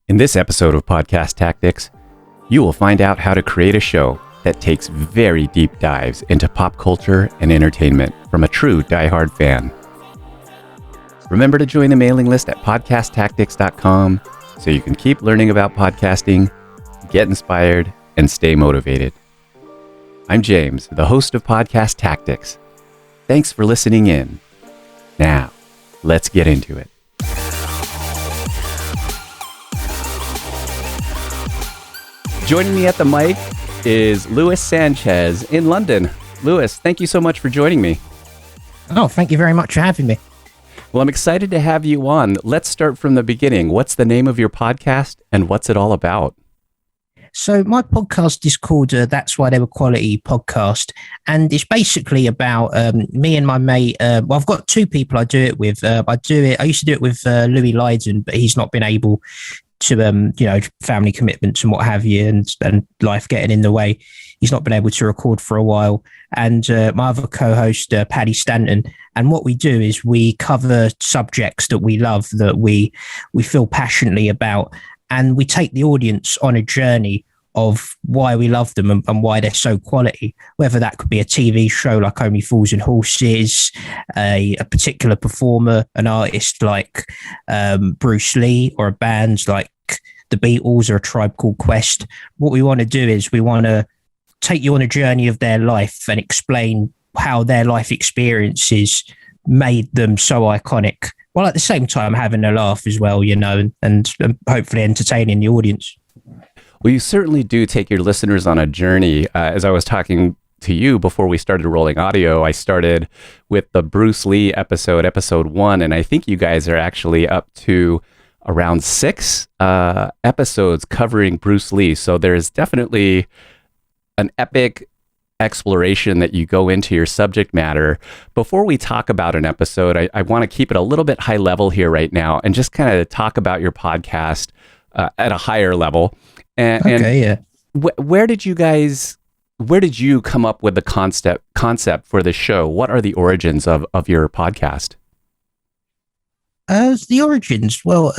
In this episode of Podcast Tactics, you will find out how to create a show that takes very deep dives into pop culture and entertainment from a true diehard fan. Remember to join the mailing list at podcasttactics.com so you can keep learning about podcasting, get inspired, and stay motivated. I'm James, the host of Podcast Tactics. Thanks for listening in. Now, let's get into it. Joining me at the mic is Luis Sanchez in London. Luis, thank you so much for joining me. Oh, thank you very much for having me. Well, I'm excited to have you on. Let's start from the beginning. What's the name of your podcast and what's it all about? So my podcast is called That's Why They Were Quality Podcast. And it's basically about me and my mate. Well, I've got two people I do it with. I used to do it with Louis Leiden, but he's not been able to, family commitments and what have you, and life getting in the way. He's not been able to record for a while. And my other co-host, Paddy Stanton. And what we do is we cover subjects that we love, that we feel passionately about. And we take the audience on a journey of why we love them and why they're so quality, whether that could be a TV show like Only Fools and Horses, a particular performer, an artist like Bruce Lee, or a band like the Beatles or A Tribe Called Quest. What we want to do is we want to take you on a journey of their life and explain how their life experiences made them so iconic, while at the same time having a laugh as well, and hopefully entertaining the audience. Well, you certainly do take your listeners on a journey. As I was talking to you before we started rolling audio, I started with the Bruce Lee episode 1, and I think you guys are actually up to around 6 episodes covering Bruce Lee. So there's definitely an epic exploration that you go into your subject matter. Before we talk about an episode, I want to keep it a little bit high level here right now and just kind of talk about your podcast at a higher level. Where did you come up with the concept for the show? What are the origins of your podcast? The origins. Well,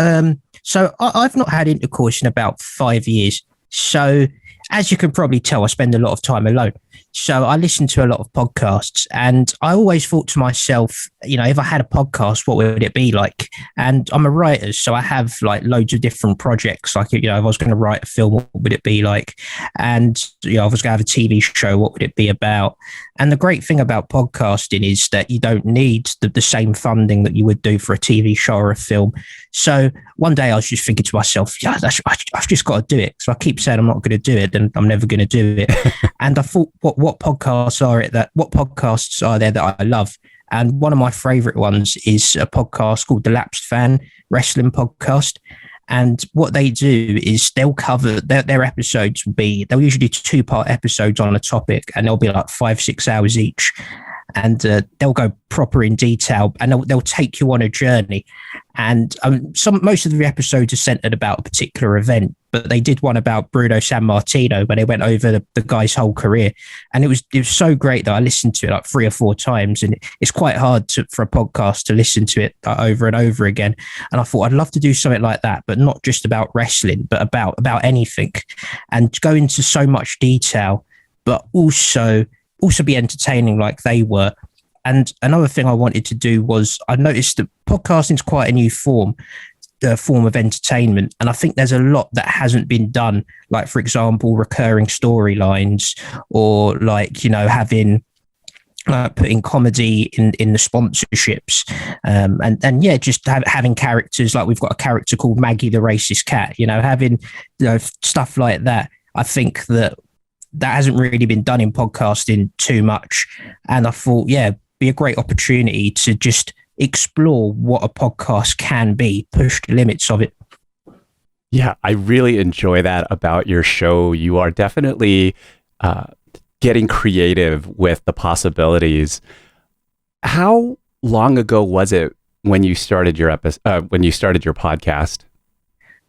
so I've not had intercourse in about 5 years. So as you can probably tell, I spend a lot of time alone. So I listen to a lot of podcasts, and I always thought to myself, if I had a podcast, what would it be like? And I'm a writer, so I have like loads of different projects. Like, if I was going to write a film, what would it be like? And, if I was going to have a TV show, what would it be about? And the great thing about podcasting is that you don't need the same funding that you would do for a TV show or a film. So one day I was just thinking to myself, I've just got to do it. So I keep saying I'm not going to do it, and I'm never going to do it. And I thought, what podcasts are there that I love? And one of my favorite ones is a podcast called The Lapsed Fan Wrestling Podcast. And what they do is they'll cover their episodes they'll usually do 2-part episodes on a topic, and they'll be like 5-6 hours each. And they'll go proper in detail, and they'll take you on a journey. And most of the episodes are centered about a particular event, but they did one about Bruno Sammartino, where they went over the guy's whole career. And it was so great that I listened to it like 3 or 4 times. And it's quite hard for a podcast to listen to it over and over again. And I thought I'd love to do something like that, but not just about wrestling, but about anything, and go into so much detail, but also be entertaining like they were. And another thing I wanted to do was, I noticed that podcasting is quite a new form of entertainment, and I think there's a lot that hasn't been done, like, for example, recurring storylines, or like, having putting comedy in the sponsorships, and just having characters. Like, we've got a character called Maggie the racist cat, having stuff like that. I think that hasn't really been done in podcasting too much. And I thought, be a great opportunity to just explore what a podcast can be, push the limits of it. Yeah, I really enjoy that about your show. You are definitely getting creative with the possibilities. How long ago was it when you started your podcast?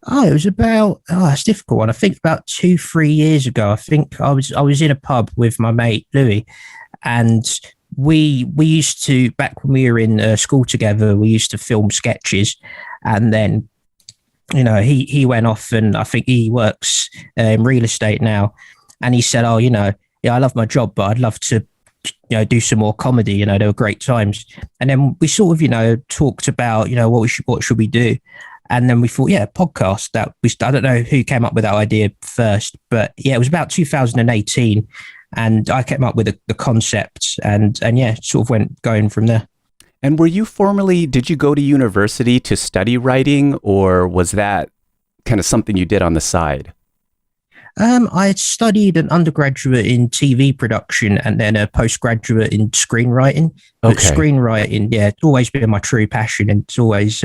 It was about, it's a difficult one. I think about 2-3 years ago. I think I was in a pub with my mate Louis, and we used to, back when we were in school together, we used to film sketches, and then he went off, and I think he works in real estate now. And he said, "Oh, yeah, I love my job, but I'd love to, do some more comedy. There were great times." And then we sort of, talked about, what should we do? And then we thought, yeah, podcast. I don't know who came up with that idea first, but yeah, it was about 2018, and I came up with the concept, and yeah, sort of going from there. And did you go to university to study writing, or was that kind of something you did on the side? I had studied an undergraduate in TV production and then a postgraduate in screenwriting. But screenwriting, yeah, it's always been my true passion, and it's always,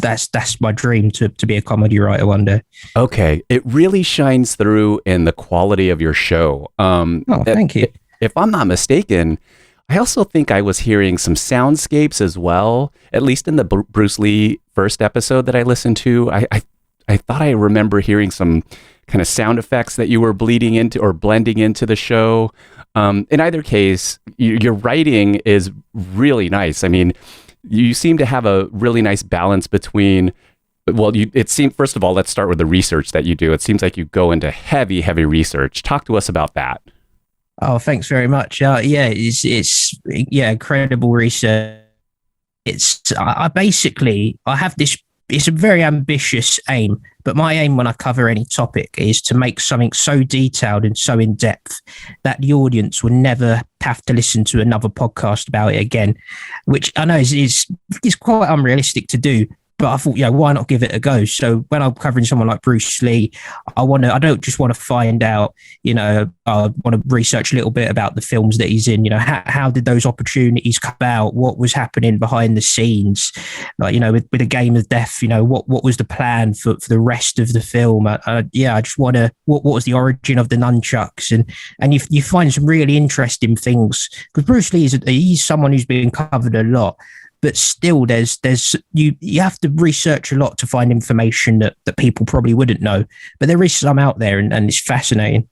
that's my dream to be a comedy writer one day. Okay, it really shines through in the quality of your show. Thank you. If I'm not mistaken, I also think I was hearing some soundscapes as well, at least in the Bruce Lee first episode that I listened to. I thought I remember hearing some kind of sound effects that you were bleeding into or blending into the show. In either case, your writing is really nice. I mean, you seem to have a really nice balance between, first of all, let's start with the research that you do. It seems like you go into heavy, heavy research. Talk to us about that. Oh, thanks very much. It's incredible research. I have this. It's a very ambitious aim, but my aim when I cover any topic is to make something so detailed and so in depth that the audience will never have to listen to another podcast about it again, which I know is quite unrealistic to do. But I thought, why not give it a go? So when I'm covering someone like Bruce Lee, I don't just want to find out, I want to research a little bit about the films that he's in. How did those opportunities come about? What was happening behind the scenes? Like, with A Game of Death, what was the plan for the rest of the film? I just want to, what was the origin of the nunchucks? And you find some really interesting things, because Bruce Lee he's someone who's been covered a lot. But still, you have to research a lot to find information that people probably wouldn't know. But there is some out there, and it's fascinating.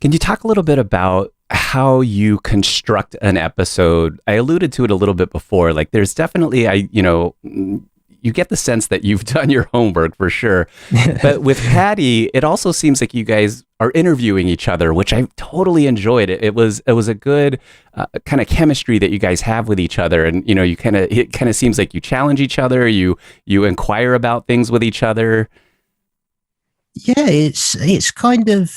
Can you talk a little bit about how you construct an episode? I alluded to it a little bit before. Like, there's definitely, you get the sense that you've done your homework for sure. But with Patty, it also seems like you guys are interviewing each other, which I totally enjoyed. It was a good kind of chemistry that you guys have with each other, and it kind of seems like you challenge each other, you inquire about things with each other. Yeah, it's kind of.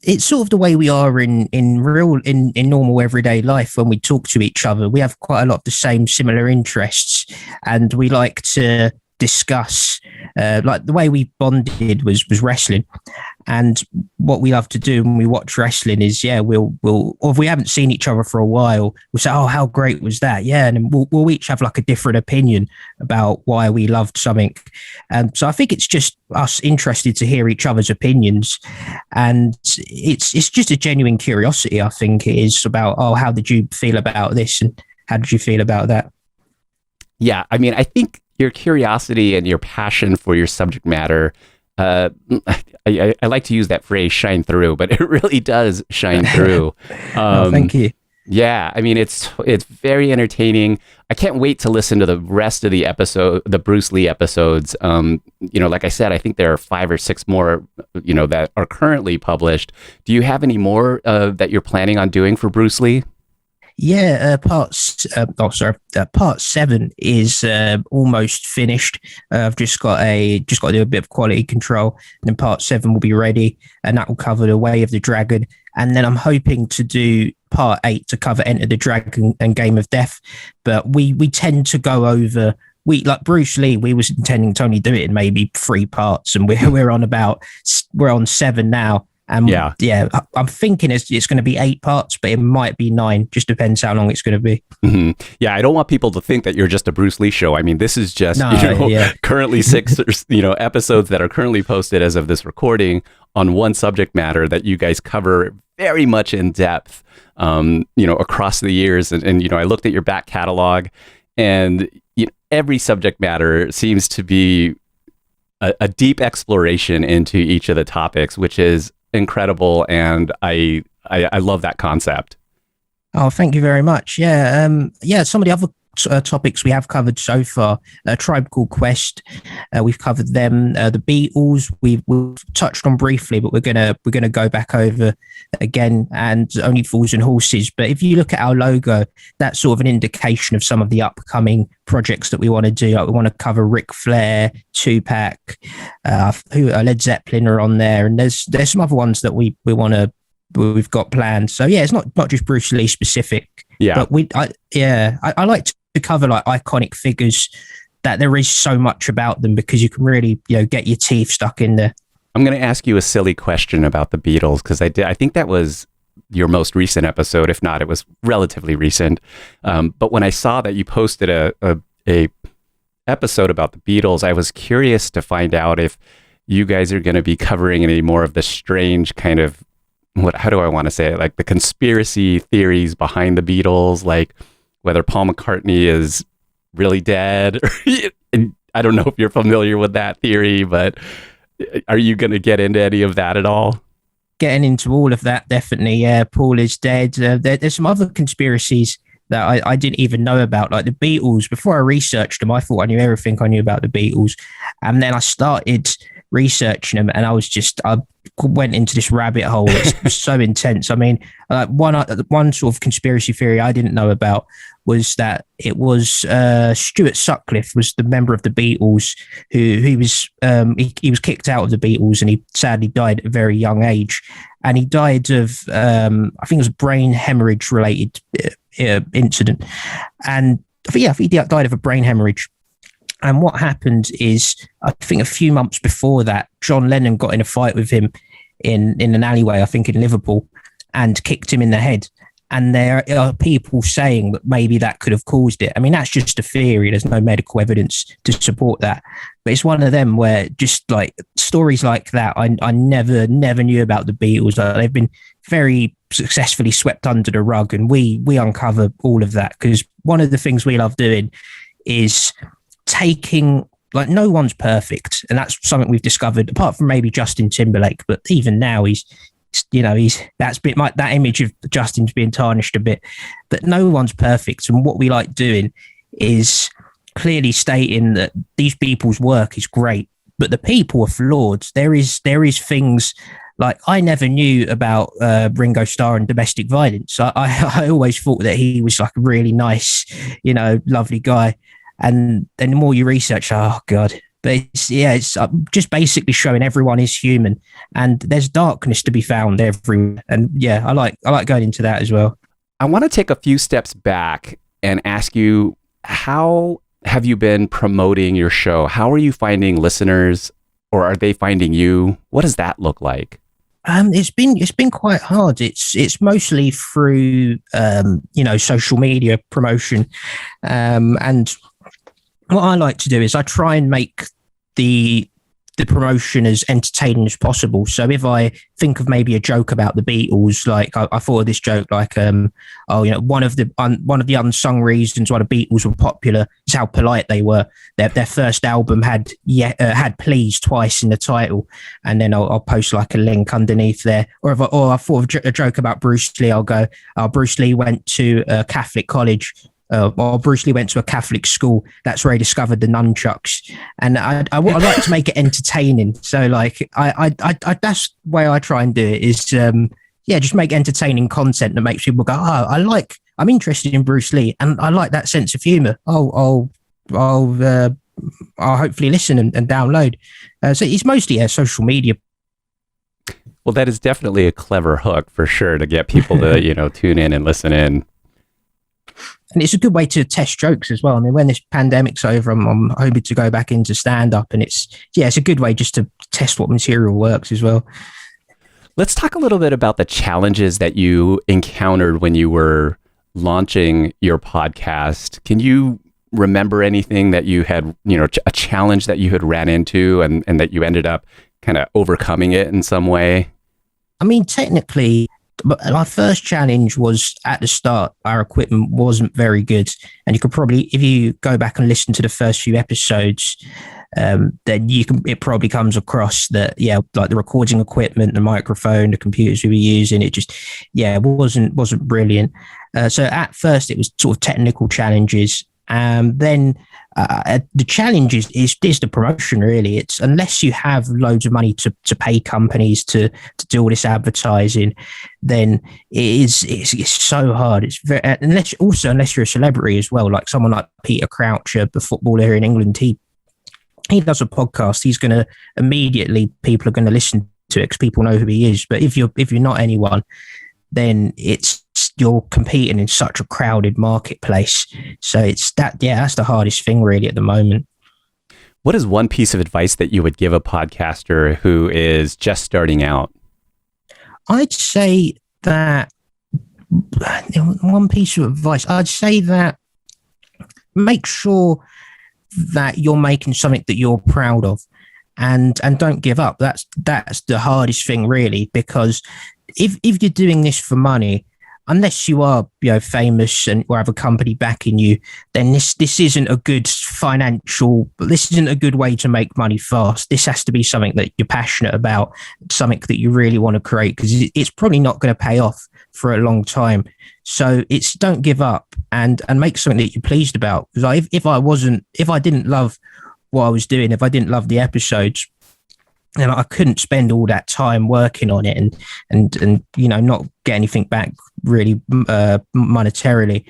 It's sort of the way we are in normal everyday life when we talk to each other. We have quite a lot of the same similar interests, and we like to discuss, like the way we bonded was wrestling. And what we love to do when we watch wrestling is, we'll or if we haven't seen each other for a while, we'll say, "Oh, how great was that?" Yeah, and then we'll each have like a different opinion about why we loved something. So I think it's just us interested to hear each other's opinions, and it's just a genuine curiosity. I think it is about, oh, how did you feel about this, and how did you feel about that? Yeah, I mean, I think your curiosity and your passion for your subject matter, I like to use that phrase, shine through, but it really does shine through. Thank you. Yeah, I mean, it's very entertaining. I can't wait to listen to the rest of the Bruce Lee episodes. Like I said, I think there are 5 or 6 more, that are currently published. Do you have any more that you're planning on doing for Bruce Lee? Yeah, part 7 is almost finished. I've just got to do a bit of quality control, and then part 7 will be ready, and that will cover The Way of the Dragon. And then I'm hoping to do part 8 to cover Enter the Dragon and Game of Death. But we tend to go over. Like Bruce Lee, we was intending to only do it in maybe 3 parts, and we're on 7 now. I'm thinking it's going to be 8 parts, but it might be 9. Just depends how long it's going to be. Mm-hmm. Yeah, I don't want people to think that you're just a Bruce Lee show. I mean, this is just currently 6 episodes that are currently posted as of this recording on one subject matter that you guys cover very much in depth, across the years. And I looked at your back catalog, and every subject matter seems to be a deep exploration into each of the topics, which is incredible, and I love that concept. Oh, thank you very much. Yeah, some of the other topics we have covered so far. Tribe Called Quest, we've covered them. The Beatles, we've touched on briefly, but we're gonna go back over again. And Only Fools and Horses. But if you look at our logo, that's sort of an indication of some of the upcoming projects that we want to do. Like we want to cover Ric Flair, Tupac, Led Zeppelin are on there, and there's some other ones that we've got planned. So yeah, it's not just Bruce Lee specific. Yeah, but I like to cover like iconic figures that there is so much about them, because you can really get your teeth stuck in there. I'm going to ask you a silly question about the Beatles, because I think that was your most recent episode. If not, it was relatively recent. But when I saw that you posted a episode about the Beatles, I was curious to find out if you guys are going to be covering any more of the strange kind of, how do I want to say it? Like the conspiracy theories behind the Beatles, like whether Paul McCartney is really dead. And I don't know if you're familiar with that theory, but are you going to get into any of that at all? Getting into all of that, definitely. Yeah, Paul is dead. There's some other conspiracies that I didn't even know about, like the Beatles. Before I researched them, I thought I knew everything I knew about the Beatles. And then I started researching them, and I went into this rabbit hole. It was so intense. I mean, one sort of conspiracy theory I didn't know about was that it was Stuart Sutcliffe was the member of the Beatles who he was kicked out of the Beatles, and he sadly died at a very young age. And he died of I think it was a brain hemorrhage related incident, and I think he died of a brain hemorrhage. And what happened is, I think a few months before that, John Lennon got in a fight with him in an alleyway, I think in Liverpool, and kicked him in the head. And there are people saying that maybe that could have caused it. I mean, that's just a theory. There's no medical evidence to support that. But it's one of them where just like stories like that, I never knew about the Beatles. They've been very successfully swept under the rug, and we uncover all of that, because one of the things we love doing is taking, like, no one's perfect, and that's something we've discovered, apart from maybe Justin Timberlake. But even now, he's that image of Justin's being tarnished a bit. But no one's perfect, and what we like doing is clearly stating that these people's work is great, but the people are flawed. There is things like I never knew about Ringo Starr and domestic violence. I always thought that he was like a really nice, lovely guy. And then the more you research, oh God, but it's just basically showing everyone is human, and there's darkness to be found everywhere. And yeah, I like going into that as well. I want to take a few steps back and ask you, how have you been promoting your show? How are you finding listeners, or are they finding you? What does that look like? It's been quite hard. It's mostly through social media promotion, and what I like to do is I try and make the promotion as entertaining as possible. So if I think of maybe a joke about the Beatles, like I thought of this joke, like one of the unsung reasons why the Beatles were popular is how polite they were. Their first album had please twice in the title, and then I'll post like a link underneath there. Or I thought of a joke about Bruce Lee, I'll go, Bruce Lee went to a Catholic college. Or Bruce Lee went to a Catholic school. That's where he discovered the nunchucks. And I like to make it entertaining. So like I that's the way I try and do it is just make entertaining content that makes people go, I'm interested in Bruce Lee, and I like that sense of humor. I'll hopefully listen and download. So it's mostly social media. Well, that is definitely a clever hook for sure to get people to tune in and listen in. And it's a good way to test jokes as well. I mean, when this pandemic's over, I'm hoping to go back into stand-up, and it's a good way just to test what material works as well. Let's talk a little bit about the challenges that you encountered when you were launching your podcast. Can you remember anything that you had, a challenge that you had ran into and that you ended up kind of overcoming it in some way? I mean, technically, but our first challenge was at the start, our equipment wasn't very good. And you could probably, if you go back and listen to the first few episodes, then it probably comes across that, like the recording equipment, the microphone, the computers we were using, it just, wasn't brilliant. So at first it was sort of technical challenges. then the challenge is the promotion. Really, it's unless you have loads of money to pay companies to do all this advertising, then it's so hard. It's very, unless you're a celebrity as well, like someone like Peter Crouch, the footballer here in England. He does a podcast. He's going to immediately, people are going to listen to it because people know who he is. But if you're not anyone, then you're competing in such a crowded marketplace. So that's the hardest thing really at the moment. What is one piece of advice that you would give a podcaster who is just starting out? I'd say that one piece of advice, I'd say that make sure that you're making something that you're proud of, and don't give up. That's the hardest thing really, because if you're doing this for money, unless you are famous and or have a company backing you, then this isn't a good this isn't a good way to make money fast. This has to be something that you're passionate about, something that you really want to create, because it's probably not going to pay off for a long time. So don't give up and make something that you're pleased about. Because if I didn't love what I was doing, if I didn't love the episodes, and I couldn't spend all that time working on it and not get anything back really monetarily.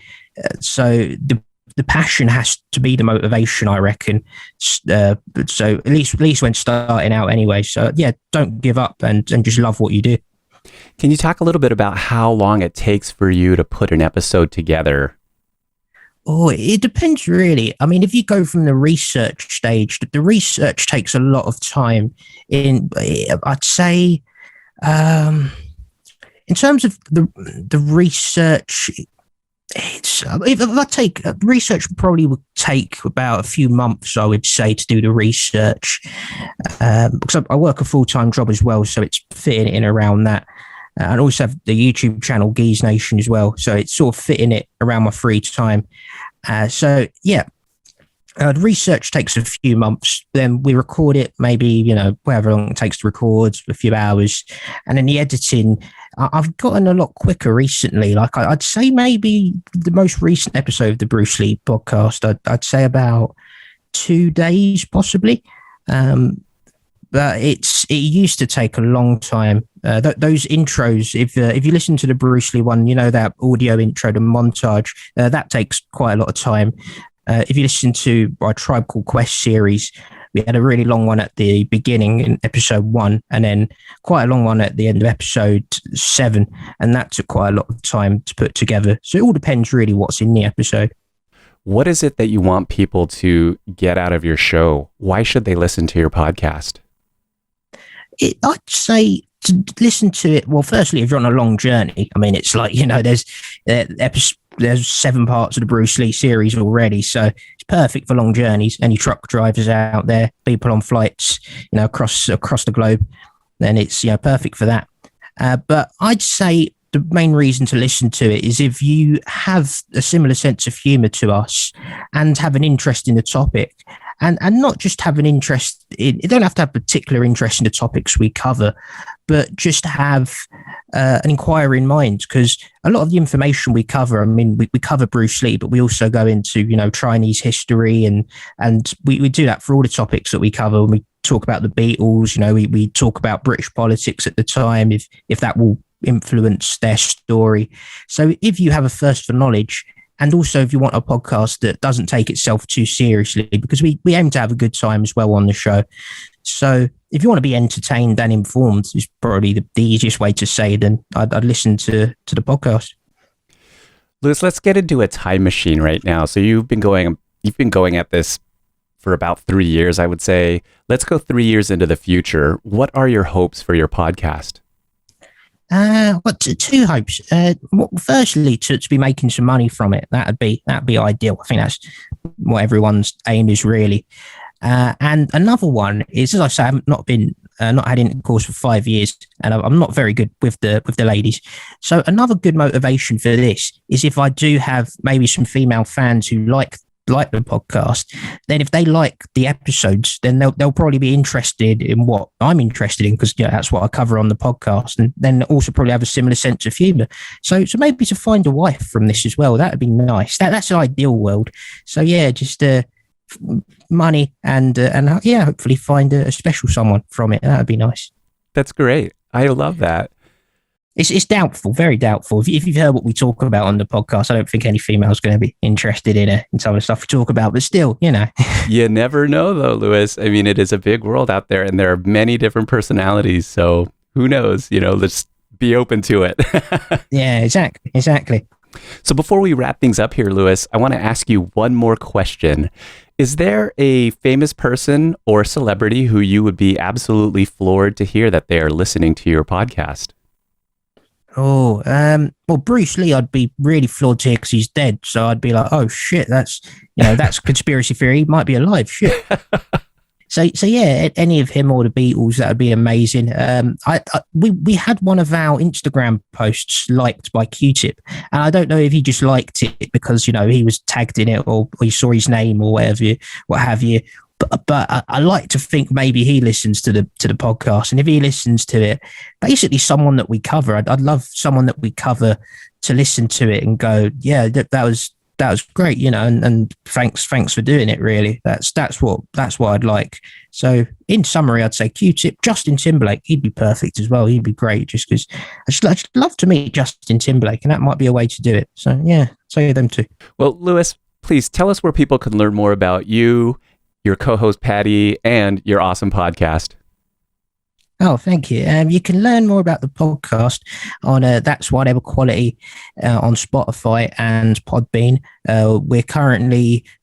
So the passion has to be the motivation, I reckon. So at least when starting out anyway. So yeah, don't give up and just love what you do. Can you talk a little bit about how long it takes for you to put an episode together? Oh, it depends really. I mean, if you go from the research stage, the research takes a lot of time. I'd say, in terms of the research, if I take research, probably would take about a few months, I would say, to do the research, because I work a full-time job as well, so it's fitting in around that. And also have the YouTube channel Geese Nation as well, so it's sort of fitting it around my free time. So yeah, the research takes a few months. Then we record it, maybe however long it takes to record, a few hours, and then the editing. I've gotten a lot quicker recently. Like I'd say maybe the most recent episode of the Bruce Lee podcast, I'd say about 2 days possibly. But it used to take a long time. Those intros, if you listen to the Bruce Lee one, that audio intro, the montage, that takes quite a lot of time. If you listen to our Tribe Called Quest series, we had a really long one at the beginning in episode 1, and then quite a long one at the end of episode 7, and that took quite a lot of time to put together. So it all depends really what's in the episode. What is it that you want people to get out of your show? Why should they listen to your podcast? I'd say to listen to it. Well, firstly, if you're on a long journey, I mean, it's like, there's 7 parts of the Bruce Lee series already. So it's perfect for long journeys. Any truck drivers out there, people on flights, across the globe, then it's, perfect for that. But I'd say the main reason to listen to it is if you have a similar sense of humor to us and have an interest in the topic. And not just have an interest in, you don't have to have a particular interest in the topics we cover, but just have an inquiring mind, because a lot of the information we cover, I mean, we cover Bruce Lee, but we also go into, Chinese history and we do that for all the topics that we cover. When we talk about the Beatles, we talk about British politics at the time, if that will influence their story. So if you have a thirst for knowledge, and also if you want a podcast that doesn't take itself too seriously, because we aim to have a good time as well on the show. So if you want to be entertained and informed, is probably the easiest way to say, then I'd listen to the podcast. Luis, let's get into a time machine right now. So you've been going at this for about 3 years, I would say. Let's go 3 years into the future. What are your hopes for your podcast? Two hopes. Firstly, to be making some money from it. That'd be ideal. I think that's what everyone's aim is really. And another one is, as I say, I've not had intercourse for 5 years, and I'm not very good with the ladies. So another good motivation for this is if I do have maybe some female fans who like like the podcast, then if they like the episodes, then they'll probably be interested in what I'm interested in, because that's what I cover on the podcast, and then also probably have a similar sense of humor. So maybe to find a wife from this as well, that would be nice. That's an ideal world. So yeah, just money and hopefully find a special someone from it. That would be nice. That's great. I love that. It's doubtful, very doubtful. If you've heard what we talk about on the podcast, I don't think any female is going to be interested in some of the stuff we talk about. But still, You never know, though, Luis. I mean, it is a big world out there, and there are many different personalities. So who knows? Let's be open to it. Yeah, exactly. So before we wrap things up here, Luis, I want to ask you one more question. Is there a famous person or celebrity who you would be absolutely floored to hear that they are listening to your podcast? Oh, well, Bruce Lee, I'd be really floored to hear because he's dead. So I'd be like, oh shit, that's conspiracy theory. He might be alive. Shit. So yeah, any of him or the Beatles, that would be amazing. We had one of our Instagram posts liked by Q-Tip, and I don't know if he just liked it because he was tagged in it, or he saw his name or what have you. But I like to think maybe he listens to the podcast, and if he listens to it, basically someone that we cover, I'd love someone that we cover to listen to it and go, yeah, that was great, and thanks for doing it. Really, that's what I'd like. So in summary, I'd say Q-Tip, Justin Timberlake, he'd be perfect as well. He'd be great, just because I'd just love to meet Justin Timberlake, and that might be a way to do it. So yeah, say them too. Well, Luis, please tell us where people can learn more about you, your co-host Patty, and your awesome podcast. Oh, thank you. You can learn more about the podcast on That's Why They Were Quality on Spotify and Podbean.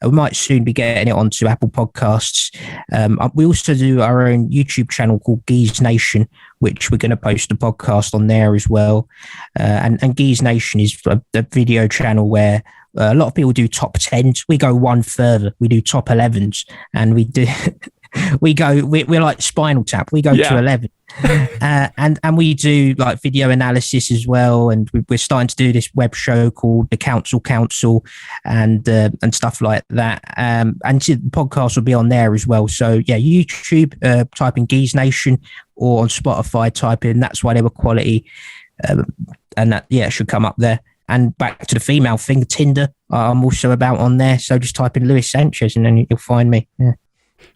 We might soon be getting it onto Apple Podcasts. We also do our own YouTube channel called Geese Nation, which we're going to post a podcast on there as well. And Geese Nation is a video channel where a lot of people do top 10s. We go one further. We do top 11s, and we do. We're like Spinal Tap. We go to 11, and we do like video analysis as well. And we're starting to do this web show called the Council, and stuff like that. And the podcast will be on there as well. So yeah, YouTube, type in Geese Nation, or on Spotify, type in That's Why They Were Quality, and that it should come up there. And back to the female thing, Tinder, I'm also about on there. So just type in Luis Sanchez, and then you'll find me. Yeah.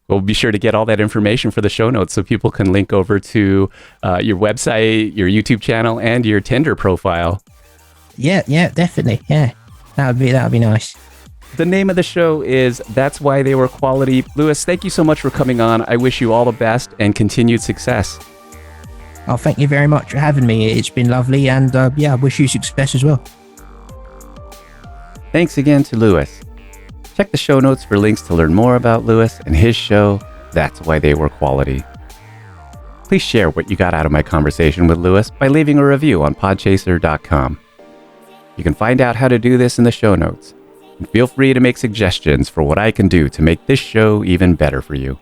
We'll be sure to get all that information for the show notes so people can link over to your website, your YouTube channel, and your Tinder profile. Yeah, definitely. Yeah, that would be nice. The name of the show is That's Why They Were Quality. Luis, thank you so much for coming on. I wish you all the best and continued success. Oh, thank you very much for having me. It's been lovely, and I wish you success as well. Thanks again to Luis. Check the show notes for links to learn more about Luis and his show, That's Why They Were Quality. Please share what you got out of my conversation with Luis by leaving a review on podchaser.com. You can find out how to do this in the show notes, and feel free to make suggestions for what I can do to make this show even better for you.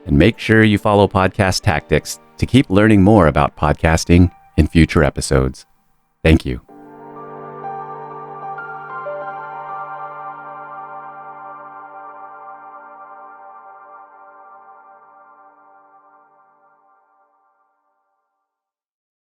And make sure you follow Podcast Tactics to keep learning more about podcasting in future episodes. Thank you.